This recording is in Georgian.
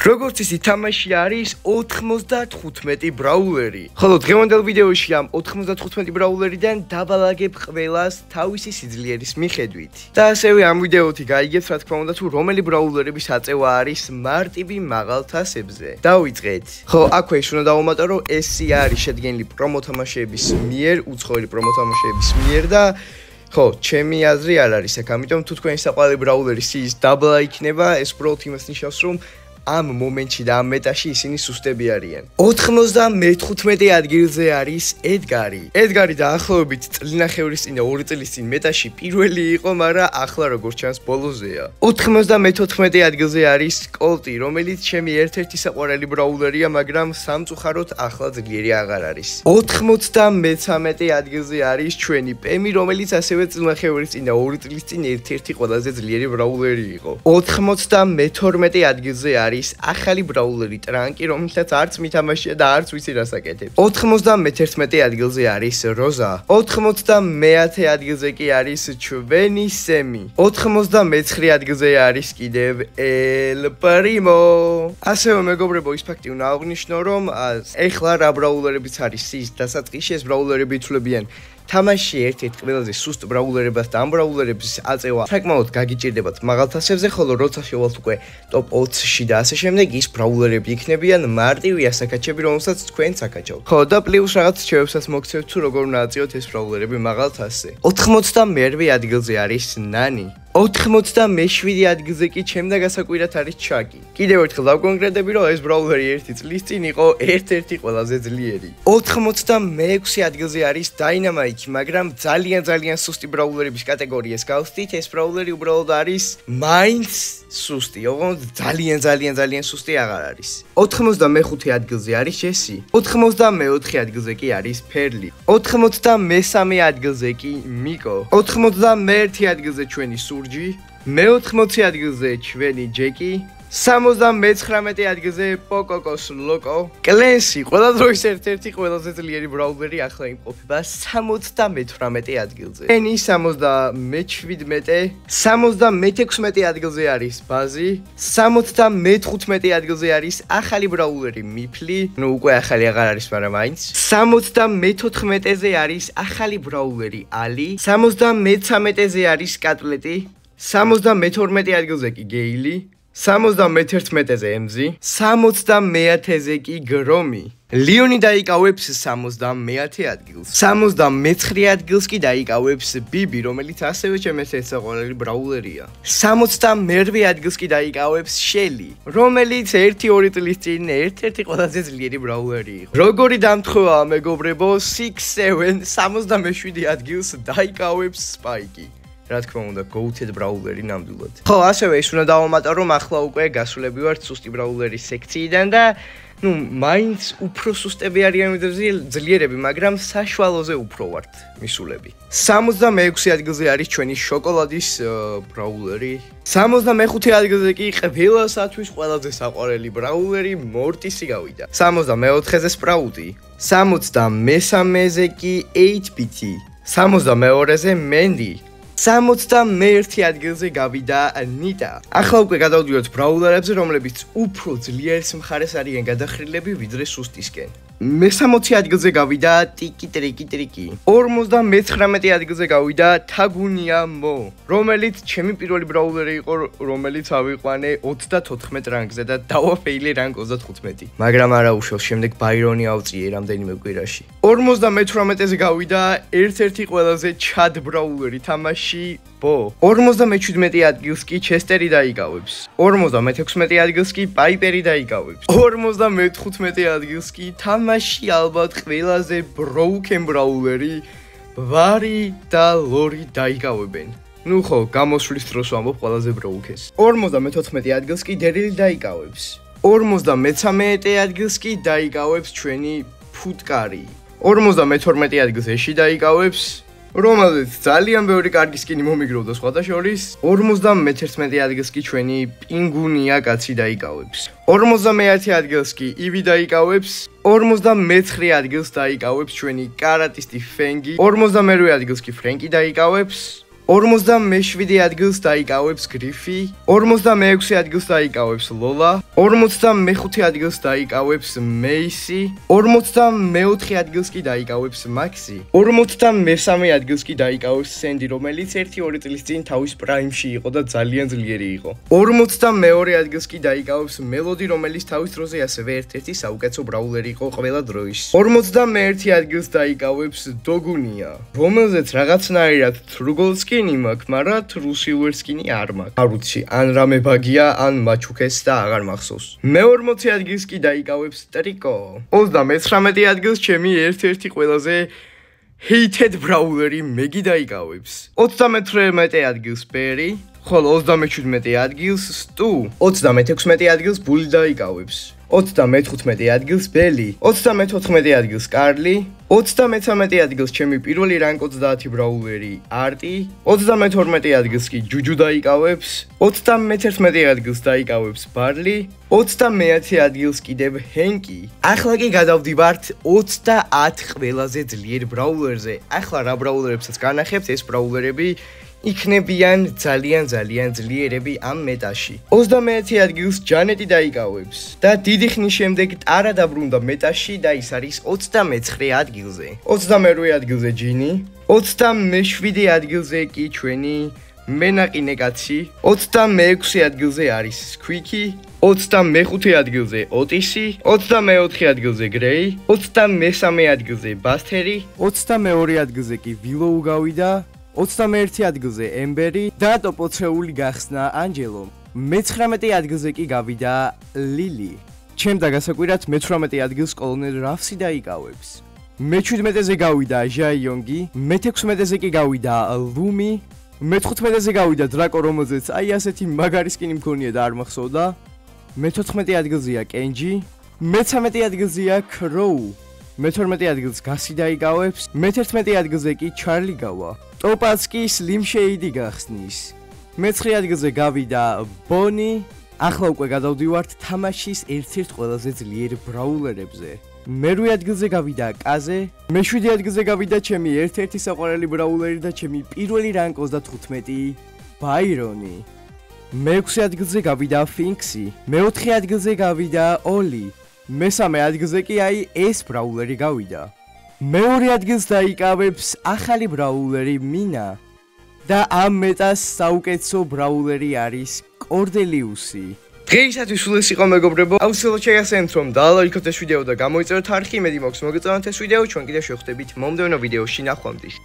როგორც ისი თამაში არის 95 ბრაულერი. ხოლო დღევანდელ ვიდეოში ამ 95 ბრაულერიდან დავალაგებ ყველას თავისი სიძლიერის მიხედვით. და ასევე ამ ვიდეოთი გაიგებთ რა თქმა უნდა თუ რომელი ბრაულერების აწევა არის მარტივი მაღალ თასებზე. დავიწყეთ. ხო, აქვე ის უნდა დავუმატო, რომ ეს არის შედგენილი პრომო თამაშების მიერ, უცხოელი პრომო თამაშების მიერ და ხო, ჩემი აზრი არ არის აქ, ამიტომ თუ თქვენი საყვარელი ბრაულერი სიის დაბლა იქნება, ეს უბრალოდ იმას ნიშნავს, რომ ამ მომენტში და ამ მეტაში ისინი სუსტები არიან. 95 ადგილზე არის ედგარი. ედგარი დაახლოებით წლინახევრის წინ და 2 წლის წინ მეტაში პირველი იყო, მაგრამ ახლა როგორც ჩანს ბოლოზეა. 94 ადგილზე არის კოლტი, რომელიც ჩემი ერთ-ერთი საყვარელი ბრაულერია, მაგრამ სამწუხაროდ ახლა ძლიერი აღარ არის. 93 ადგილზე არის ჩვენი პემი, რომელიც ასევე წლინახევრის წინ და 2 წლის წინ ერთ-ერთი ყველაზე ძლიერი ბრაულერი იყო. 92 ადგილზე არის ახალი ბრაულერი ტრანკი, რომელსაც არც მითამაშია და არც ვიცი რას აკეთებს. 91 ადგილზე არის როზა. 90 ადგილზე კი არის ჩვენი სემი. 99 ადგილზე არის კიდევ ელ პრიმო. ასევე მეგობრებო, ის ფაქტი უნდა აღვნიშნო, რომ ეხლა რა ბრაულერებიც არის სიის დასაწყისში, ეს ბრაულერები ითვლებიან თამაში ერთ-ერთ ყველაზე სუსტ ბრაულერებას და ამ ბრაულერების აწევა საკმაოდ გაგიჭირდებათ მაღალ თასებზე, ხოლო როცა შევალთ უკვე ტოპ 20-ში და ასე შემდეგ, ის ბრაულერები იქნებიან მარტივი ასაკაჩები, რომელსაც თქვენც აკაჩავთ. ხო, და პლუს რაღაც რჩევებსაც მოგცევთ თუ როგორ უნდა აწიოთ ეს ბრაულერები მაღალ თასზე. 91 ადგილზე არის ნანი. 97 ადგილზე კი ჩემდა გასაკვირად არის ჩაკი. კიდევ ერთხელ დავკონკრეტები, რომ ეს ბრაულერი 1 წლის წინ იყო ერთ-ერთი ყველაზე ძლიერი. 86 ადგილზე არის დაინამაიკი, მაგრამ ძალიან სუსტი ბრაულერების კატეგორიას გავხსნით, ეს ბრაულერი უბრალოდ არის მაინც სუსტი, ოღონდ ძალიან სუსტი აღარ არის. 85 ადგილზე არის ჯესი. 84 ადგილზე კი არის ფერლი. 93 ადგილზე კი მიკო. 91 ადგილზე ჩვენი სურჯი. მე-80 ადგილზე ჩვენი ჯეკი. 79 ადგილზე პოკოკოს ლოკო. კლენსი, ყველა დროის ერთ-ერთი ყველაზე ძლიერი ბრაულერი ახლა იმყოფება 78 ადგილზე. ენი 77, 76 ადგილზე არის ბაზი, 75 ადგილზე არის ახალი ბრაულერი მიფლი, ნუ უკვე ახალი აღარ არის, მაგრამ მაინც. 74-ზე არის ახალი ბრაულერი ალი, 73-ზე არის კატლეტი, 72 ადგილზე კი გეილი. 71-ზე ემზი, 70-ზე კი გრომი. ლიონი დაიკავებს 70 ადგილს. 79 ადგილს კი დაიკავებს ბიბი, რომელიც ასევე ჩემს საყვარელი ბრაულერია. 71 ადგილს კი დაიკავებს შელი, რომელიც 1-2 წლის წინ ერთ-ერთი ყველაზე ძლიერი ბრაულერი იყო. როგორი დამთხოვაა მეგობრებო, 6-7 77 ადგილს დაიკავებს სპაიკი. რა თქმა უნდა, goated ბრაულერი ნამდვილად. ხო, ასევე ის უნდა დავამატო, რომ ახლა უკვე გასულები ვართ სუსტი ბრაულერის სექციიდან და ნუ მაინც უფრო სუსტები არიან ვიდრე ძლიერები, მაგრამ საშუალოზე უფრო ვართ მისულები. 66 ადგილზე არის ჩვენი შოკოლადის ბრაულერი. 65 ადგილზე კი ყველასათვის ყველაზე საყვარელი ბრაულერი მორტისი გავიდა. 64-ზე სპრაუტი. 63-ზე კი 8-bit. 62-ზე მენდი. 61 ადგილზე გავიდა ნიტა. ახლა უკვე გადავდივართ ბრაულერებზე, რომლებიც უფრო ძლიერის მხარეს არიან გადახრილები ვიდრე სუსტისკენ. მე-60 ადგილზე გავიდა ტიკი ტრიკი ტრიკი. 59 ადგილზე გავიდა თაგუნია მო, რომელიც ჩემი პირველი ბრაულერი იყო, რომელიც ავიყვანე 34 რანგზე და დავაფეილე რანგ 35. მაგრამ არა უშავს, შემდეგ ბაირონი ავწიე რამდენიმე კვირაში. 58-ზე გავიდა ერთ-ერთი ყველაზე ჩად ბრაულერი თამაში ბო. 57 ადგილს კი ჩესტერი დაიკავებს. 56 ადგილს კი პაიპერი დაიკავებს. 55 ადგილს კი თამაში ალბათ ყველაზე broken ბრაულერი ვარი და ლორი დაიკავებენ. ნუ ხო, გამოსვლის დროს ვამბობ ყველაზე broken-ს. 54 ადგილს კი დერილი დაიკავებს. 53 ადგილს კი დაიკავებს ჩვენი ფუტკარი. 52 ადგილს ეში დაიკავებს, რომელზეც ძალიან ბევრი კარგი სკინი მომიგროვდა სხვათა შორის. 51 ადგილს კი ჩვენი პინგუნია კაცი დაიკავებს. 51 ადგილს კი ივი დაიკავებს. 59 ადგილს დაიკავებს ჩვენი კარატისტი ფენგი. 52 ადგილს კი ფრენკი დაიკავებს. 47 ადგილს დაიკავებს გრიფი, 46 ადგილს დაიკავებს ლოლა, 45 ადგილს დაიკავებს მეისი, 44 ადგილს კი დაიკავებს მაქსი, 53 ადგილს კი დაიკავებს სენდი, რომელიც 1-2 წლის წინ თავის პრაიმში იყო და ძალიან ძლიერი იყო. 42 ადგილს კი დაიკავებს მელოდი, რომელიც თავის დროზე ასევე ერთ-ერთი საუკეთესო ბრაულერი იყო ყველა დროის. 51 ადგილს დაიკავებს დოგუნია, რომელზეც რაღაცნაირად თრუგოლ სკინი მაქვს, მაგრამ თრუ სილვერ სკინი არ მაქვს. არ ვიცი, ან რამე ბაგია, ან მაჩუქეს და აღარ მახსოვს. მე-40 ადგილს კი დაიკავებს ტრიკო. 39 ადგილს ჩემი ერთ-ერთი ყველაზე hated brawleri მეგი დაიკავებს. 38 ადგილს პერი, ხოლო 37 ადგილს სტუ, 36 ადგილს ბული დაიკავებს. 35 ადგილს ბელი, 34 ადგილს კარლი, 33 ადგილს ჩემი პირველი რანკ 30 ბრაულერი არტი, 32 ადგილს კი ჯუჯუ დაიკავებს, 31 ადგილს დაიკავებს ბარლი, 30 ადგილს კიდევ ჰენკი. ახლა კი გადავდივართ 30 ყველაზე ძლიერ ბრაულერზე. ახლა რა ბრაულერებსაც განახებთ, ეს ბრაულერები იქნებიან ძალიან ძლიერები ამ მეტაში. 21 ადგილს ჯანეტი დაიკავებს და დიდი ხნის შემდეგ ტარა დაბრუნდა მეტაში და ის არის 29 ადგილზე. 22 ადგილზე ჯინი, 27 ადგილზე კი ჩვენი მენაყინე კაცი, 26 ადგილზე არის სკვიკი, 25 ადგილზე ოტისი, 24 ადგილზე გრეი, 23 ადგილზე ბასტერი, 22 ადგილზე კი ვილოუ გავიდა, 21 ადგილზე ემბერი და ტოპოცეული გახსნა ანჯელო. მე-19 ადგილზე კი გავიდა ლილი. ჩემდა გასაკვირად მე-18 ადგილს კოლონელ რაფსი დაიკავებს. მე-17-ზე გავიდა ჟაიონგი, მე-16-ზე კი გავიდა ლუმი, მე-15-ზე გავიდა დრაკო, რომელზეც აი ასეთი მაგარი სკინი მქონია და არ მახსოვდა. მე-14 ადგილზეა კენჯი, მე-13 ადგილზეა ქროუ. მე-12 ადგილს გასი დაიკავებს, მე-11 ადგილზე კი ჩარლი გავა. ტოპაც კი სლიმ შეიდი გახსნის. მე-9 ადგილზე გავიდა ბონი. ახლა უკვე გადავდივართ თამაშის ერთ-ერთ ყველაზე ძლიერ ბრაულერებზე. მე-8 ადგილზე გავიდა კაზე, მე-7 ადგილზე გავიდა ჩემი ერთ-ერთი საყვარელი ბრაულერი და ჩემი პირველი რანკ 35 ბაირონი. მე-6 ადგილზე გავიდა ფინქსი, მე-4 ადგილზე გავიდა ოლი. მე-3 ადგილზე კი აი ეს ბრაულერი გავიდა. მე-2 ადგილს დაიკავებს ახალი ბრაულერი მინა და ამ მეტას საუკეთესო ბრაულერი არის კორდელიუსი. დღეისათვის სულ ეს იყო მეგობრებო. აუცილებლად შეგახსენებთ რომ დაალაიქოთ ეს ვიდეო და გამოიწეროთ არხი. იმედი მაქვს მოგეწონათ ეს ვიდეო. ჩვენ კიდევ შევხვდებით მომდევნო ვიდეოში. ნახვამდის.